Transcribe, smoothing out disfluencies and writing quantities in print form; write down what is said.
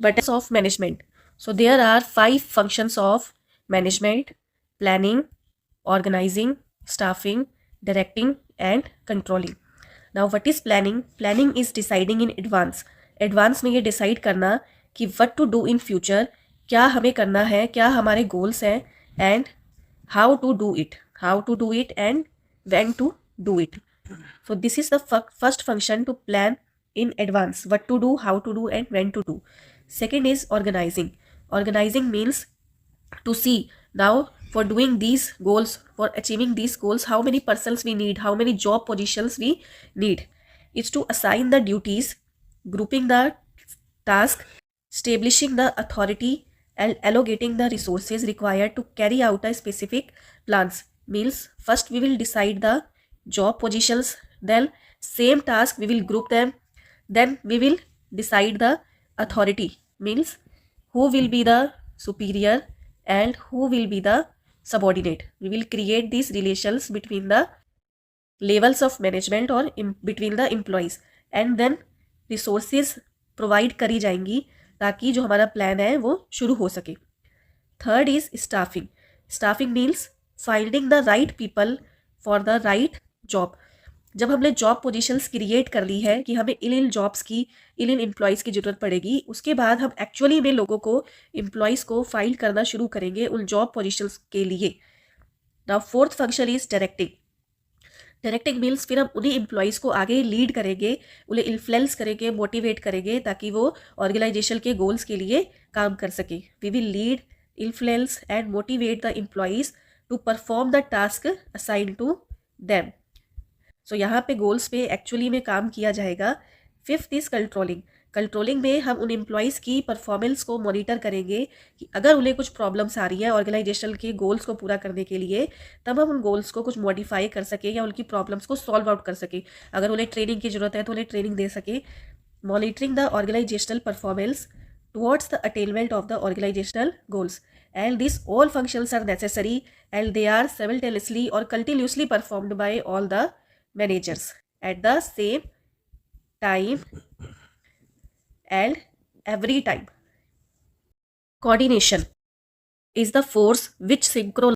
but as of management. So there are 5 functions of management: planning, organizing, staffing, directing, and controlling. Now what is planning? Planning is deciding in advance. Advance में ये decide करना कि what to do in future, क्या हमें करना है, क्या हमारे गोल्स हैं, and how to do it and when to do it. So this is the first function, to plan in advance what to do, how to do, and when to do. Second is organizing. Organizing means to see now for doing these goals, for achieving these goals, how many persons we need, how many job positions we need. It's to assign the duties, grouping the task, establishing the authority, and allocating the resources required to carry out a specific plans. Means first we will decide the job positions, then same task we will group them, then we will decide the authority, means who will be the superior and who will be the subordinate. We will create these relations between the levels of management or between the employees, and then resources provide करी जाएंगी ताकि जो हमारा plan है वो शुरू हो सके. Third is staffing. Staffing means finding the right people for the right job. जब हमने जॉब पोजीशंस क्रिएट कर ली है कि हमें इन जॉब्स की, इन एम्प्लॉयज़ की ज़रूरत पड़ेगी, उसके बाद हम एक्चुअली में लोगों को, एम्प्लॉयज़ को फाइंड करना शुरू करेंगे उन जॉब पोजीशंस के लिए. Now fourth function is directing. Directing means फिर हम उन्हीं एम्प्लॉयज़ को आगे लीड करेंगे, उन्हें इन्फ्लुएंस करेंगे, मोटिवेट करेंगे ताकि वो ऑर्गेनाइजेशन के गोल्स के लिए काम कर सके. We will lead, influence and motivate the employees to perform the task assign to them. So यहाँ पे गोल्स पे एक्चुअली में काम किया जाएगा. Fifth is controlling. कंट्रोलिंग में हम उन एम्प्लॉयज़ की परफॉर्मेंस को मॉनिटर करेंगे कि अगर उन्हें कुछ प्रॉब्लम्स आ रही हैं ऑर्गेनाइजेशन के गोल्स को पूरा करने के लिए, तब हम उन गोल्स को कुछ मॉडिफाई कर सकें या उनकी प्रॉब्लम्स को सॉल्व आउट कर सकें. अगर उन्हें ट्रेनिंग की ज़रूरत है तो उन्हें ट्रेनिंग दे सकें. Monitoring the organisational performance towards the attainment of the organizational goals, and these all functions are necessary and they are simultaneously or continuously performed by all the managers at the same time and every time. Coordination is the force which synchronizes